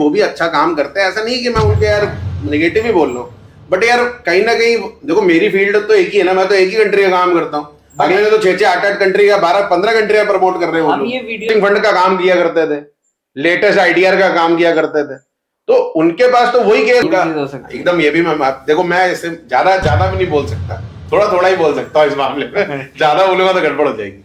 वो भी अच्छा काम करते हैं, ऐसा नहीं कि मैं उनके यार नेगेटिव ही बोल रहा हूँ, बट यार कहीं ना कहीं देखो मेरी फील्ड तो एक ही है ना, मैं तो एक ही कंट्री का काम करता हूँ, अगले ने तो 6-8 कंट्री का 12-15 कंट्री का प्रमोट कर रहे हैं। हम ये वीडियो फंड का काम किया करते थे, लेटेस्ट आईडीआर का काम किया करते थे, तो उनके पास तो वही केस एकदम। ये भी मैं देखो मैं इसे ज्यादा भी नहीं बोल सकता, थोड़ा ही बोल सकता हूँ इस मामले में, ज्यादा बोलूंगा तो गड़बड़ हो जाएगी।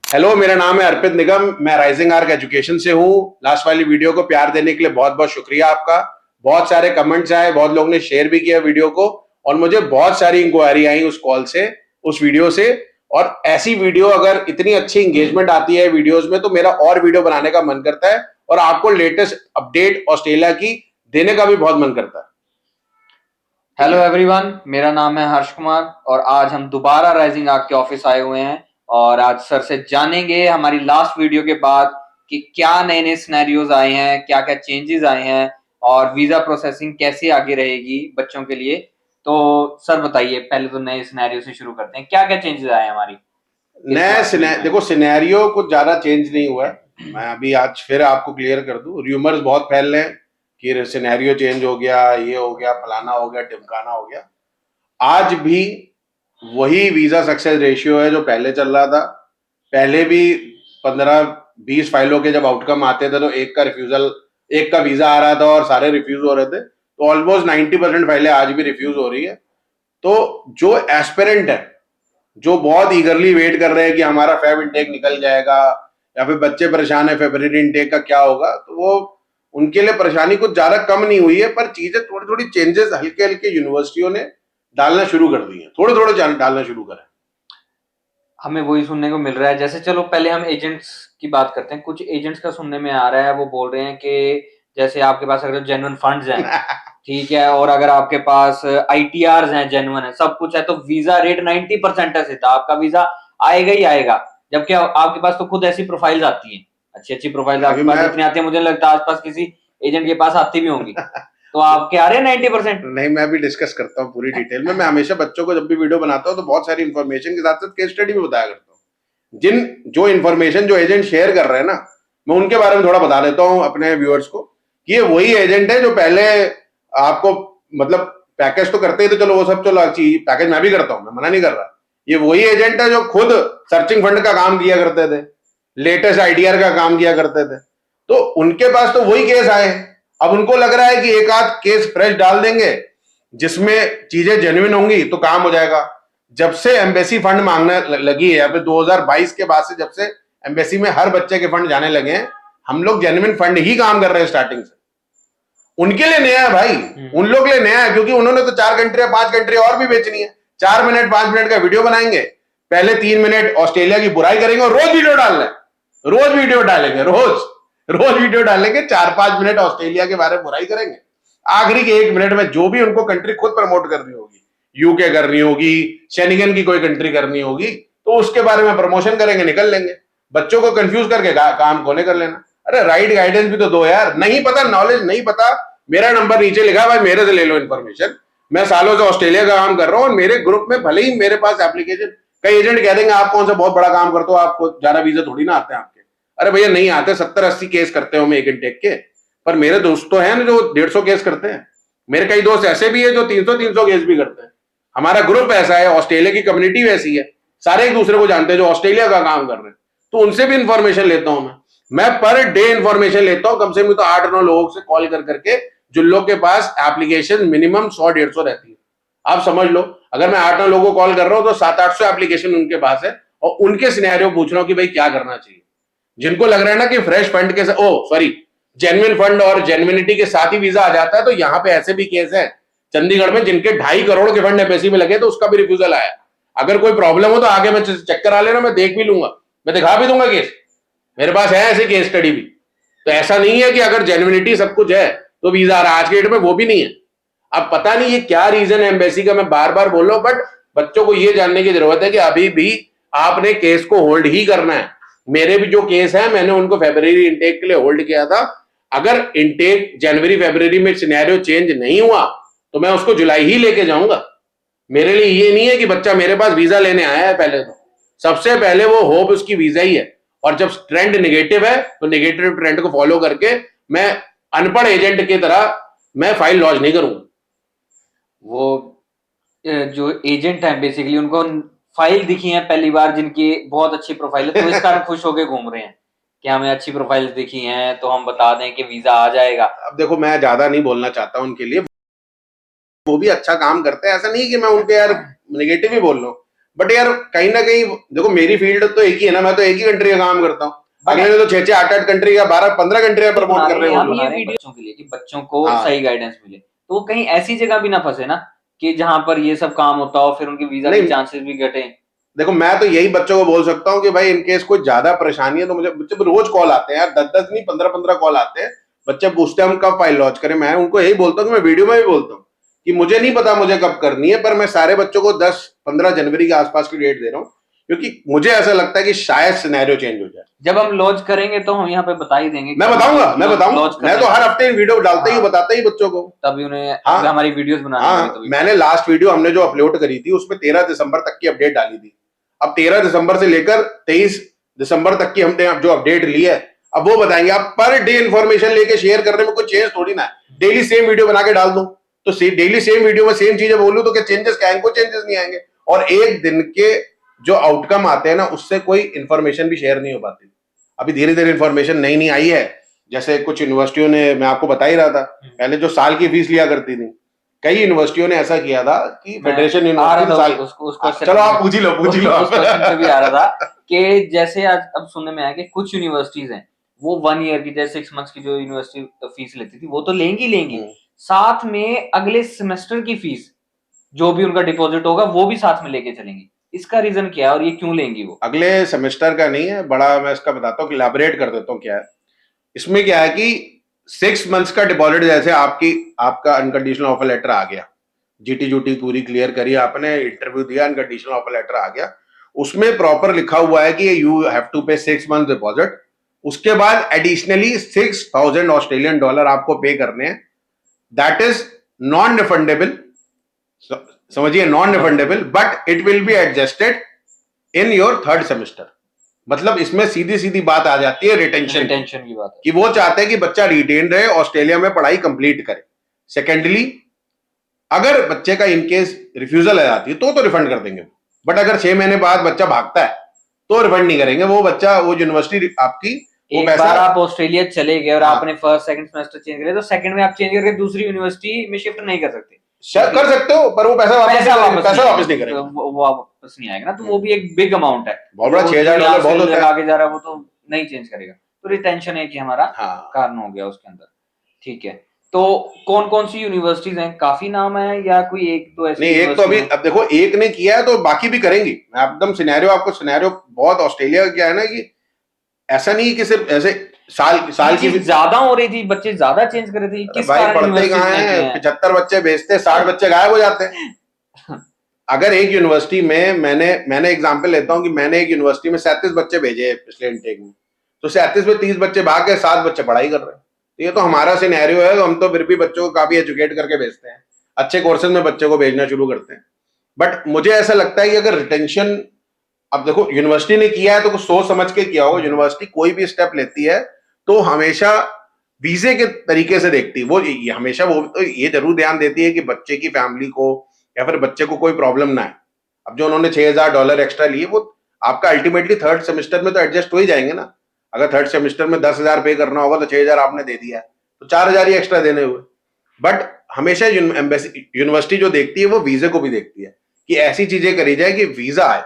हेलो, मेरा नाम है अर्पित निगम, मैं राइजिंग आर्क एजुकेशन से हूँ। लास्ट वाली वीडियो को प्यार देने के लिए बहुत बहुत शुक्रिया आपका। बहुत सारे कमेंट्स आए, बहुत लोगों ने शेयर भी किया वीडियो को, और मुझे बहुत सारी इंक्वायरी आई उस कॉल से, उस वीडियो से। और ऐसी वीडियो अगर इतनी अच्छी इंगेजमेंट आती है वीडियोस में, तो मेरा और वीडियो बनाने का मन करता है, और आपको लेटेस्ट अपडेट ऑस्ट्रेलिया की देने का भी बहुत मन करता है। हेलो एवरीवन, मेरा नाम है हर्ष कुमार और आज हम दोबारा राइजिंग आर्क के ऑफिस आए हुए हैं और आज सर से जानेंगे हमारी लास्ट वीडियो के बाद कि क्या नए नए सिनेरियोज आए हैं, क्या क्या चेंजेस आए हैं और वीजा प्रोसेसिंग कैसे आगे रहेगी बच्चों के लिए। तो सर बताइए, पहले तो नए सिनेरियो से शुरू करते हैं, क्या क्या चेंजेस आए हैं हमारी देखो सिनेरियो कुछ ज्यादा चेंज नहीं हुआ है। मैं अभी आज फिर आपको क्लियर कर दूं, र्यूमर्स बहुत फैल रहे हैं कि सिनेरियो चेंज हो गया, ये हो गया, फलाना हो गया, टिमकाना हो गया। आज भी वही वीजा सक्सेस रेशियो है जो पहले चल रहा था। पहले भी 15-20 फाइलों के जब आउटकम आते थे तो एक का वीजा आ रहा था और सारे रिफ्यूज हो रहे थे, तो ऑलमोस्ट 90% फाइलें आज भी रिफ्यूज हो रही है। तो जो एस्पिरेंट है, जो बहुत ईगरली वेट कर रहे हैं कि हमारा फेब इनटेक निकल जाएगा, या फिर बच्चे परेशान है फरवरी इनटेक का क्या होगा, तो वो उनके लिए परेशानी कुछ ज्यादा कम नहीं हुई है, पर चीजें थोड़ी थोड़ी चेंजेस हल्के हल्के यूनिवर्सिटियों ने डालना शुरू कर दी है, थोड़े डालना शुरू करें। हमें वही सुनने को मिल रहा है। जैसे चलो पहले हम एजेंट्स की बात करते हैं। कुछ एजेंट्स का सुनने में आ रहा है, वो बोल रहे हैं कि जैसे आपके पास अगर जेन्युइन फंड्स हैं ठीक है, और अगर आपके पास आईटीआर्स हैं, जेन्युइन है, सब कुछ है, तो वीजा रेट 90% है सीधा, आपका वीजा आएगा ही आएगा। जबकि आपके पास तो खुद ऐसी प्रोफाइल्स आती हैं, अच्छी अच्छी प्रोफाइल्स आपके पास इतनी आती है, मुझे लगता है आसपास किसी एजेंट के पास आती भी होंगी। तो आपके आ रहे हैं 90%? नहीं, मैं भी डिस्कस करता हूँ पूरी डिटेल में। मैं हमेशा बच्चों को जब भी वीडियो बनाता हूँ तो बहुत सारी इन्फॉर्मेशन के साथ साथ केस स्टडी भी बताया करता हूँ। जो इन्फॉर्मेशन जो एजेंट शेयर कर रहे हैं ना, मैं उनके बारे में थोड़ा बता देता हूँ अपने व्यूअर्स को कि ये वही एजेंट है जो पहले आपको मतलब पैकेज तो करते ही, तो चलो वो सब चलो पैकेज मैं भी करता हूँ, मैं मना नहीं कर रहा। ये वही एजेंट है जो खुद सर्चिंग फंड का काम किया करते थे, लेटेस्ट आईडीआर का काम किया करते थे, तो उनके पास तो वही केस आए। अब उनको लग रहा है कि एक आध केस फ्रेश डाल देंगे जिसमें चीजें जेन्युइन होंगी तो काम हो जाएगा। जब से एम्बेसी फंड मांगने लगी है, या फिर 2022 के बाद से जब से एम्बेसी में हर बच्चे के फंड जाने लगे हैं, हम लोग जेन्युइन फंड ही काम कर रहे हैं स्टार्टिंग से। उनके लिए नया है भाई, उन लोग के लिए नया है, क्योंकि उन्होंने तो 4 कंट्री 5 कंट्री और भी बेचनी है। 4 मिनट 5 मिनट का वीडियो बनाएंगे, पहले 3 मिनट ऑस्ट्रेलिया की बुराई करेंगे और रोज वीडियो डाल रहे हैं, रोज वीडियो डालेंगे, रोज वीडियो डालेंगे, 4-5 मिनट ऑस्ट्रेलिया के बारे में बुराई करेंगे। आखिरी के 1 मिनट में जो भी उनको कंट्री खुद प्रमोट करनी होगी, यूके करनी होगी, शेनिगन की कोई कंट्री करनी होगी, तो उसके बारे में प्रमोशन करेंगे, निकल लेंगे। बच्चों को कंफ्यूज करके काम कोने कर लेना। अरे राइट गाइडेंस भी तो दो यार। नहीं पता, नॉलेज नहीं पता, मेरा नंबर नीचे लिखा, भाई मेरे से ले लो इन्फॉर्मेशन। मैं सालों से ऑस्ट्रेलिया का काम कर रहा हूँ, और मेरे ग्रुप में भले ही मेरे पास एप्लीकेशन, कई एजेंट कह देंगे आप कौन सा बहुत बड़ा काम करते हो, आपको ज्यादा वीजा थोड़ी ना आते हैं आपके। अरे भैया नहीं आते, 70-80 केस करते हो मैं एक इनटेक के, पर मेरे दोस्त तो हैं जो 150 केस करते हैं। मेरे कई दोस्त ऐसे भी है जो 300 केस भी करते हैं। हमारा ग्रुप ऐसा है, ऑस्ट्रेलिया की कम्युनिटी वैसी है, सारे एक दूसरे को जानते हैं जो ऑस्ट्रेलिया का काम कर रहे हैं, तो उनसे भी इंफॉर्मेशन लेता हूं मैं पर डे इंफॉर्मेशन लेता हूं कम से कम तो 8-9 लोगों से कॉल करके, जिन लोग के पास एप्लीकेशन मिनिमम 100-150 रहती है। आप समझ लो, अगर मैं 8-9 लोगों को कॉल कर रहा हूं तो 700-800 एप्लीकेशन उनके पास है, और उनके सिनेरियो पूछ रहा हूं कि भाई क्या करना चाहिए। जिनको लग रहा है ना कि फ्रेश फंड के जेन्युइन फंड और जेन्युइनिटी के साथ ही वीजा आ जाता है, तो यहाँ पे ऐसे भी केस है चंडीगढ़ में जिनके 2.5 करोड़ के फंड एम्बेसी में लगे, तो उसका भी रिफ्यूजल आया। अगर कोई प्रॉब्लम हो तो आगे मैं चेक करा लेना, मैं देख भी लूंगा, मैं दिखा भी दूंगा केस, मेरे पास है ऐसे केस स्टडी भी। तो ऐसा नहीं है कि अगर जेन्युइनिटी सब कुछ है तो वीजा आ रहा है, आज के डेट में वो भी नहीं है। अब पता नहीं ये क्या रीजन है एम्बेसी का, मैं बार बार बोल रहा हूं, बट बच्चों को ये जानने की जरूरत है कि अभी भी आपने केस को होल्ड ही करना है। मेरे भी जो केस है, मैंने उनको फरवरी इनटेक के लिए होल्ड किया था। अगर इनटेक जनवरी फरवरी में सिनेरियो चेंज नहीं हुआ तो मैं उसको जुलाई ही लेके जाऊंगा। मेरे लिए ये नहीं है कि बच्चा मेरे पास वीजा लेने आया है, पहले तो सबसे पहले वो होप उसकी वीजा ही है, और जब ट्रेंड नेगेटिव है तो नेगेटिव ट्रेंड को फॉलो करके मैं अनपढ़ एजेंट की तरह मैं फाइल लॉन्च नहीं करूंगा। वो जो एजेंट है बेसिकली उनको फाइल दिखी है पहली बार, जिनकी बहुत अच्छी प्रोफाइल है, तो इस कारण खुश होके घूम रहे हैं कि हमें अच्छी प्रोफाइल दिखी है तो हम बता दें कि वीजा आ जाएगा। अब देखो मैं ज्यादा नहीं बोलना चाहता उनके लिए, वो भी अच्छा काम करते हैं, ऐसा नहीं कि मैं उनके यार नेगेटिव ही बोल रहा हूँ, बट यार कहीं ना कहीं देखो मेरी फील्ड तो एक ही है ना, मैं तो एक ही कंट्री का काम करता हूँ, अगले ने तो 6-6 8-8 कंट्री का 12-15 कंट्री का प्रमोट कर रहे हैं वो हम लोग। ये वीडियो बच्चों के लिए कि बच्चों को हाँ। सही गाइडेंस मिले, तो वो कहीं ऐसी जगह भी ना फंसे ना कि जहां पर ये सब काम होता हो, फिर उनके वीजा के नहीं चांसेस भी घटे। देखो मैं तो यही बच्चों को बोल सकता हूँ कि भाई इनकेस कोई ज्यादा परेशानी है तो मुझे बच्चे रोज कॉल आते हैं यार, 10-10 नहीं 15-15 कॉल आते हैं, बच्चे पूछते हैं हम कब फाइल लॉन्च करें। मैं उनको यही बोलता हूँ कि मैं वीडियो में भी बोलता हूँ कि मुझे नहीं पता मुझे कब करनी है, पर मैं सारे बच्चों को 10-15 जनवरी के आसपास की डेट दे रहा हूँ, क्योंकि मुझे ऐसा लगता है कि शायद सिनेरियो चेंज हो जाए। जब हम लॉन्च करेंगे तो हम यहाँ पे बता ही देंगे, मैं बताऊंगा, मैं तो हर हफ्ते वीडियो डालते ही बताता ही बच्चों को, तभी उन्हें हाँ हमारी वीडियोस बनानी होगी। हाँ मैंने लास्ट वीडियो हमने जो अपलोड करी थी उसमें 13 दिसंबर तक की अपडेट डाली थी। अब 13 दिसंबर से लेकर 23 दिसंबर तक की हमने जो अपडेट ली है, अब वो बताएंगे। आप पर डे इंफॉर्मेशन लेके शेयर करने में कोई चेंज थोड़ी ना है, डेली सेम वीडियो बना के डाल दूं तो डेली सेम वीडियो में सेम चीजें बोलूं तो क्या चेंजेस क्या आएंगे? कोई चेंजेस नहीं आएंगे। और एक दिन के जो आउटकम आते हैं ना उससे कोई इंफॉर्मेशन भी शेयर नहीं हो पाती। अभी धीरे धीरे इंफॉर्मेशन नई नई आई है, जैसे कुछ यूनिवर्सिटियों ने, मैं आपको बता ही रहा था पहले जो साल की फीस लिया करती थी, कई यूनिवर्सिटियों ने ऐसा किया था कि फेडरेशन यूनिवर्सिटी साल, चलो आप पूछ ही लो उस क्वेश्चन पे भी आ रहा था कि जैसे आज अब सुनने में आया कि कुछ यूनिवर्सिटीज हैं वो 1 ईयर की, जैसे 6 मंथ्स की जो यूनिवर्सिटी फीस लेती थी वो तो लेंगी, साथ में अगले सेमेस्टर की फीस जो भी उनका डिपॉजिट होगा वो भी साथ में लेके चलेंगी। इसका रीजन क्या है और ये क्यों लेंगी? वो अगले सेमेस्टर का नहीं है, बड़ा मैं इसका बताता हूँ कि इलैबोरेट कर देता हूँ क्या है इसमें। क्या है कि 6 मंथ्स का डिपॉजिट, जैसे आपका अनकंडीशनल ऑफर लेटर आ गया, जीटी जूटी पूरी क्लियर करी आपने, इंटरव्यू दिया, अनकंडीशनल ऑफर लेटर आ गया, उसमें प्रॉपर लिखा हुआ है कि यू हैव टू पे 6 मंथ डिपॉजिट, उसके बाद एडिशनली 6,000 ऑस्ट्रेलियन डॉलर आपको पे करने हैं। दैट इज नॉन रिफंडेबल, समझिए, non refundable, but it will be adjusted in your third semester. मतलब इसमें सीधी सीधी बात आ जाती है रिटेंशन की बात है कि वो चाहते हैं कि बच्चा रिटेन रहे, ऑस्ट्रेलिया में पढ़ाई कंप्लीट करे। सेकेंडली, अगर बच्चे का इनकेस रिफ्यूजल आ जाती है तो रिफंड कर देंगे, बट अगर 6 महीने बाद बच्चा भागता है तो रिफंड नहीं करेंगे। वो बच्चा, वो यूनिवर्सिटी आपकी वो एक पैसा, बार आप ऑस्ट्रेलिया चले गए और हाँ, आपने फर्स्ट सेकंड सेमेस्टर चेंज करे तो सेकंड में आप चेंज करके दूसरी यूनिवर्सिटी में शिफ्ट नहीं कर सकते। कर सकते हो, पर वो पैसा वापस नहीं करेगा, वो वापस नहीं आएगा ना, तो वो भी एक बिग अमाउंट है, बहुत बड़ा। 6,000 डॉलर बहुत होता है, आगे जा रहा है वो तो नहीं चेंज करेगा। तो रिटेंशन है कि हमारा कारण हो गया उसके अंदर। ठीक है, तो कौन कौन सी यूनिवर्सिटीज हैं? काफी नाम है या कोई एक दो ऐसी? नहीं, एक तो अभी, अब देखो एक ने किया है तो बाकी भी करेंगी। मैं एकदम सिनेरियो आपको, सिनेरियो बहुत ऑस्ट्रेलिया का क्या है ना कि ऐसा नहीं कि सिर्फ ऐसे साल की ज्यादा हो रही थी, बच्चे ज्यादा चेंज कर रहे थे, किस भाई पढ़ते कहाँ हैं, 75 बच्चे भेजते, 60 बच्चे गायब हो जाते हैं। अगर एक यूनिवर्सिटी में मैंने एग्जांपल लेता हूं कि मैंने एक यूनिवर्सिटी में 37 बच्चे भेजे पिछले इनटेक में, तो 37 में 30 बच्चे भाग गए, 7 बच्चे पढ़ाई कर रहे हैं। तो ये तो हमारा सिनेरियो है, तो हम तो फिर भी बच्चों को काफी एजुकेट करके भेजते हैं, अच्छे कोर्सेज में बच्चों को भेजना शुरू करते हैं। बट मुझे ऐसा लगता है कि अगर रिटेंशन, अब देखो यूनिवर्सिटी ने किया है तो कुछ सोच समझ के किया होगा। यूनिवर्सिटी कोई भी स्टेप लेती है तो हमेशा वीजे के तरीके से देखती है। वो हमेशा वो तो ये जरूर ध्यान देती है कि बच्चे की फैमिली को या फिर बच्चे को कोई प्रॉब्लम ना है। अब जो उन्होंने 6,000 डॉलर एक्स्ट्रा लिए, वो आपका अल्टीमेटली थर्ड सेमेस्टर में तो एडजस्ट हो ही जाएंगे ना। अगर थर्ड सेमेस्टर में 10,000 पे करना होगा तो 6,000 आपने दे दिया तो 4,000 ही एक्स्ट्रा देने हुए। बट हमेशा यूनिवर्सिटी जो देखती है वो वीजे को भी देखती है कि ऐसी चीजें करी जाए कि वीजा आए,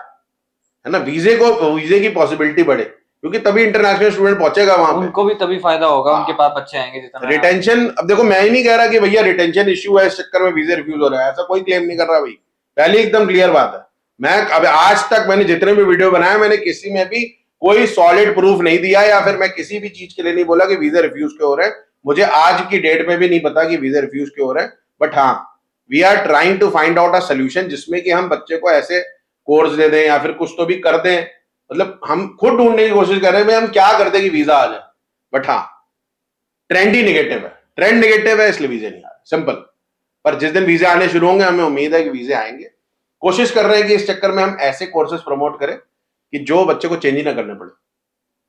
है ना, वीजे की पॉसिबिलिटी बढ़े, क्योंकि तभी इंटरनेशनल स्टूडेंट पहुंचेगा वहां पे, उनको भी तभी फायदा होगा, उनके पास बच्चे आएंगे जितना। रिटेंशन, अब देखो मैं ही नहीं कह रहा कि भैया रिटेंशन इश्यू है इस चक्कर में वीजे रिफ्यूज हो रहा है, ऐसा कोई क्लेम नहीं कर रहा भाई, पहले एकदम क्लियर बात है। मैं अब आज तक मैंने जितने भी वीडियो बनाए, मैंने किसी में भी कोई सॉलिड प्रूफ नहीं दिया या फिर मैं किसी भी चीज के लिए नहीं बोला कि वीजे रिफ्यूज क्यों हो रहे हैं। मुझे आज की डेट में भी नहीं पता कि वीजे रिफ्यूज क्यों हो रहे हैं, बट हाँ, we are trying to find out a solution जिसमें कि हम बच्चे को ऐसे कोर्स दे दें या फिर कुछ तो भी कर दें। मतलब हम खुद ढूंढने की कोशिश कर रहे हैं भाई हम क्या कर दें कि वीजा आ जाए, बट हाँ ट्रेंड ही नेगेटिव है, ट्रेंड नेगेटिव है इसलिए वीजे नहीं आ रहे, सिंपल। पर जिस दिन वीजे आने शुरू होंगे हमें उम्मीद है कि वीजे आएंगे। कोशिश कर रहे हैं कि इस चक्कर में हम ऐसे कोर्सेज प्रमोट करें कि जो बच्चे को चेंज ही ना करने पड़े।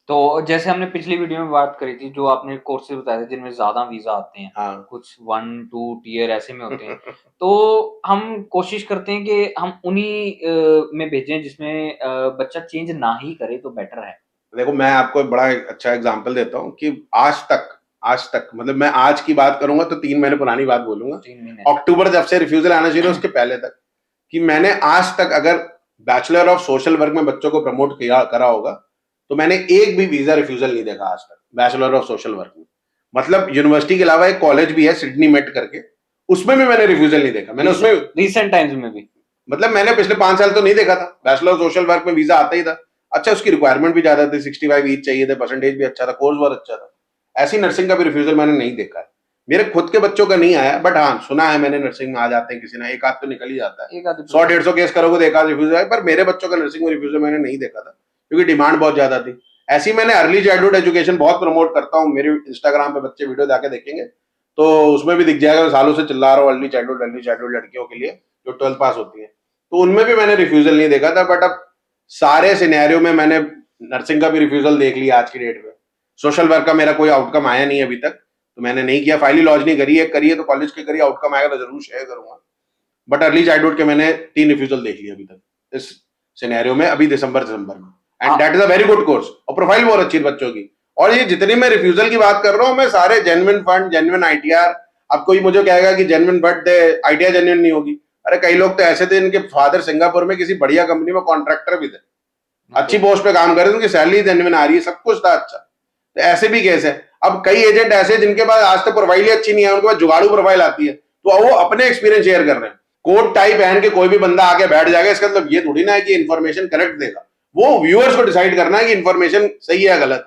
तो जैसे हमने पिछली वीडियो में बात करी थी, जो आपने कोर्सेज बताए थे जिनमें ज्यादा वीजा आते हैं, हाँ कुछ 1-2 टियर ऐसे में होते हैं, तो हम कोशिश करते हैं कि हम उन्हीं में भेजें जिसमें बच्चा चेंज ना ही करे तो बेटर है। देखो मैं आपको एक बड़ा अच्छा एग्जांपल देता हूँ कि आज तक मतलब मैं आज की बात करूंगा तो 3 महीने पुरानी बात बोलूंगा, 3 महीने अक्टूबर जब से रिफ्यूजल आना शुरू उसके पहले तक, कि मैंने आज तक अगर बैचलर ऑफ सोशल वर्क में बच्चों को प्रमोट किया करा होगा तो मैंने एक भी वीजा रिफ्यूजल नहीं देखा आज तक बैचलर ऑफ सोशल वर्क में। मतलब यूनिवर्सिटी के अलावा एक कॉलेज भी है सिडनी मेट करके, उसमें भी मैंने रिफ्यूजल नहीं देखा। मैंने उसमें रिसेंट टाइम्स में भी मतलब मैंने पिछले 5 साल तो नहीं देखा था, बैचलर ऑफ सोशल वर्क में वीजा आता ही था। अच्छा उसकी रिक्वायरमेंट भी ज्यादा थी, 65 ईच चाहिए थे, परसेंटेज भी अच्छा था, कोर्स बहुत अच्छा था। ऐसी नर्सिंग का भी रिफ्यूजल मैंने नहीं देखा है। मेरे खुद के बच्चों का नहीं आया, बट हाँ सुना है मैंने नर्सिंग में आ जाते हैं किसी ना एक आध तो निकल ही जाता है। एक आधी 100-150 केस करोगे तो एक आध रिफ्यूजल है, पर मेरे बच्चों का नर्सिंग में रिफ्यूजल मैंने नहीं देखा था क्योंकि डिमांड बहुत ज्यादा थी। ऐसी मैंने अर्ली चाइल्डहुड एजुकेशन बहुत प्रमोट करता हूँ, मेरे इंस्टाग्राम पे बच्चे वीडियो जाके देखेंगे तो उसमें भी दिख जाएगा, मैं सालों से चिल्ला रहा हूँ अर्ली चाइल्डहुड लड़कियों के लिए जो 12th पास होती है, तो उनमें भी मैंने रिफ्यूजल नहीं देखा था। बट अब सारे सिनेरियो में मैंने नर्सिंग का भी रिफ्यूजल देख लिया आज की डेट में। सोशल वर्क का मेरा कोई आउटकम आया नहीं अभी तक, तो मैंने नहीं किया, फाइल ही लॉन्च नहीं करी है, करिए तो कॉलेज की करिए, आउटकम आएगा तो जरूर शेयर करूंगा। बट अर्ली चाइल्डहुड के मैंने 3 रिफ्यूजल देख लिए अभी तक इस सिनेरियो में, अभी दिसंबर में, and that is a very good course और प्रोफाइल बहुत अच्छी है बच्चों की। और ये जितनी मैं रिफ्यूजल की बात कर रहा हूँ मैं सारे जेन्युइन फंड, जेन्युइन आईटीआर। अब कोई मुझे कहेगा कि जेन्युइन फंड आईटीआर जेन्युइन नहीं होगी, अरे कई लोग तो ऐसे थे इनके फादर सिंगापुर में किसी बढ़िया कंपनी में कॉन्ट्रैक्टर भी थे, अच्छी पोस्ट पे काम कर रहे थे, उनकी सैलरी जेन्युइन आ रही है, सब कुछ था अच्छा। तो ऐसे भी केस है। अब कई एजेंट ऐसे जिनके पास आज तक प्रोफाइल ही अच्छी नहीं है, उनके पास जुगाड़ू प्रोफाइल आती है, तो वो अपने एक्सपीरियंस शेयर कर रहे हैं। कोड टाइप पहन के कोई भी बंदा आके बैठ जाएगा, इसका मतलब ये थोड़ी ना है कि इन्फॉर्मेशन करेक्ट देगा। वो व्यूअर्स को डिसाइड करना है कि इन्फॉर्मेशन सही है गलत।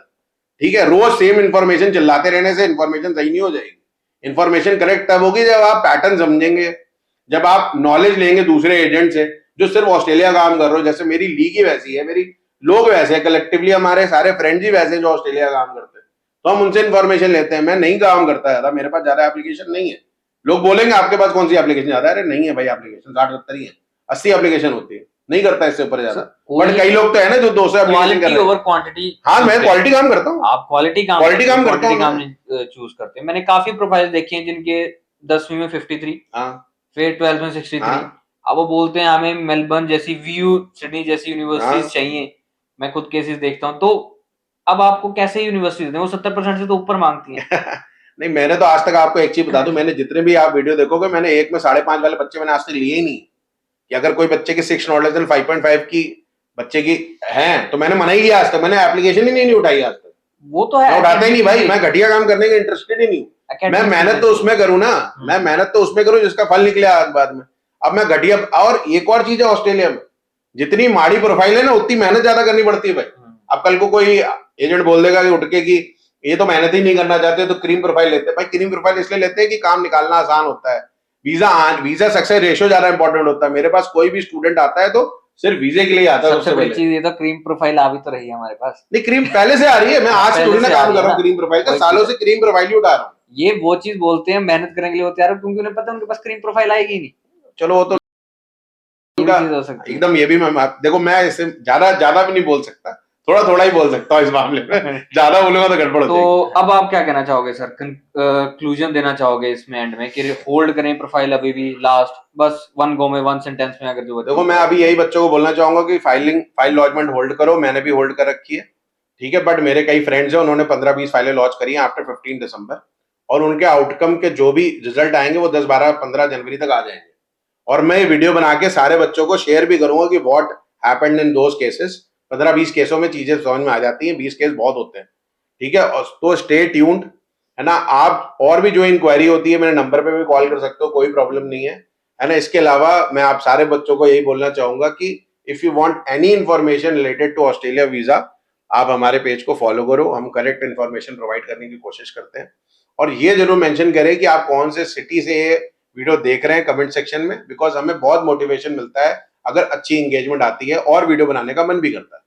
ठीक है, रोज सेम इन्फॉर्मेशन चिल्लाते रहने से इन्फॉर्मेशन सही नहीं हो जाएगी। इन्फॉर्मेशन करेक्ट तब होगी जब आप पैटर्न समझेंगे, जब आप नॉलेज लेंगे दूसरे एजेंट से जो सिर्फ ऑस्ट्रेलिया काम कर रहे हो। जैसे मेरी लीग ही वैसी है, मेरी लोग वैसे हैं, कलेक्टिवली हमारे सारे फ्रेंड्स ही वैसे जो ऑस्ट्रेलिया काम करते हैं, तो हम उनसे इन्फॉर्मेशन लेते हैं। मैं नहीं काम करता ज्यादा, मेरे पास ज्यादा एप्लीकेशन नहीं है। लोग बोलेंगे आपके पास कौन सी एप्लीकेशन ज्यादा है, अरे नहीं है भाई, एप्लीकेशन 60-70 ही है, 80 एप्लीकेशन होती है, नहीं करता इससे ऊपर ज्यादा। बट कई लोग तो है ना जो 200 एप्लीकेशन कर क्वालिटी रहे ओवर हैं। क्वांटिटी। हाँ मैं क्वालिटी काम करता हूँ, आप क्वालिटी काम क्वालिटी काम करता क्वांटिटी हूँ काम मैं। नहीं चूज करते। मैंने काफी प्रोफाइल देखे हैं जिनके 10वीं में 53, हाँ फिर 12th में 63। हाँ अब वो बोलते हैं हमें मेलबर्न जैसी, व्यू सिडनी जैसी यूनिवर्सिटीज हाँ चाहिए। मैं खुद केसेस देखता हूँ, तो अब आपको कैसे यूनिवर्सिटी दें, वो 70% से तो ऊपर मांगती हैं। नहीं मैंने तो आज तक आपको एक चीज बता दूं, मैंने जितने भी आप वीडियो देखोगे मैंने एक में 5.5 वाले बच्चे मैंने आज तक लिए ही नहीं। कि अगर कोई बच्चे की 6 नॉट लेस देन 5.5 की बच्चे की है तो मैंने मना ही किया आज तक, मैंने एप्लीकेशन ही नहीं उठाई आज तक। वो तो है, मैं उठाता ही नहीं भाई, मैं घटिया काम करने के इंटरेस्टेड ही नहीं हूँ। मैं मेहनत तो उसमें करूँ ना, मैं मेहनत तो उसमें करूँ जिसका फल निकले आज बाद में। अब मैं घटिया, और एक और चीज है ऑस्ट्रेलिया में, जितनी माड़ी प्रोफाइल है ना उतनी मेहनत ज्यादा करनी पड़ती है भाई। अब कल को कोई एजेंट बोल देगा कि उठ के कि ये तो मेहनत ही नहीं करना चाहते तो क्रीम प्रोफाइल लेते हैं। भाई क्रीम प्रोफाइल इसलिए लेते हैं कि काम निकालना आसान होता है, वीजा सक्सेस रेशियो ज्यादा इंपॉर्टेंट होता है। मेरे पास कोई भी स्टूडेंट आता है तो सिर्फ वीजे के लिए आता है। सबसे बड़ी चीज ये तो क्रीम प्रोफाइल आ भी तो रही है हमारे पास। नहीं क्रीम पहले से आ रही है, मैं आज से थोड़ी ना काम कर रहा हूँ क्रीम प्रोफाइल का, सालों से क्रीम प्रोफाइल ही उठा रहा हूँ। ये वो चीज बोलते हैं मेहनत करने के लिए वो तैयार है, क्योंकि उन्हें पता है उनके पास क्रीम प्रोफाइल आएगी ही नहीं। चलो वो तो एकदम, ये भी मैं देखो मैं इसे ज्यादा भी नहीं बोल सकता, थोड़ा थोड़ा ही बोल सकता हूँ इस मामले में। ज्यादा बोलूंगा तो गड़बड़ हो जाएगी। तो अब आप क्या कहना चाहोगे सर, कंक्लूजन देना चाहोगे इसमें एंड में कि होल्ड करें प्रोफाइल अभी भी, लास्ट बस वन गो में, वन सेंटेंस में अगर जो देखो मैं अभी यही बच्चों को बोलना चाहूंगा कि फाइल लॉन्चमेंट होल्ड करो, मैंने भी होल्ड कर रखी है। ठीक है, बट मेरे कई फ्रेंड्स हैं उन्होंने 15-20 फाइलें लॉन्च करी हैं आफ्टर 15 दिसंबर, और उनके आउटकम के जो भी रिजल्ट आएंगे वो 10-12-15 जनवरी तक आ जाएंगे। और मैं वीडियो बना के सारे बच्चों को शेयर भी करूंगा कि what happened in those cases. 15-20 केसों में चीजें समझ में आ जाती हैं, 20 केस बहुत होते हैं। ठीक है, तो स्टे ट्यून्ड है ना। आप और भी जो इंक्वायरी होती है मेरे नंबर पे भी कॉल कर सकते हो, कोई प्रॉब्लम नहीं है ना। इसके अलावा मैं आप सारे बच्चों को यही बोलना चाहूंगा कि if you want any information related to Australia visa, आप हमारे पेज को फॉलो करो, हम करेक्ट इन्फॉर्मेशन प्रोवाइड करने की कोशिश करते हैं। और ये जरूर मेंशन करें कि आप कौन से सिटी से ये वीडियो देख रहे हैं कमेंट सेक्शन में, बिकॉज हमें बहुत मोटिवेशन मिलता है अगर अच्छी एंगेजमेंट आती है और वीडियो बनाने का मन भी करता है।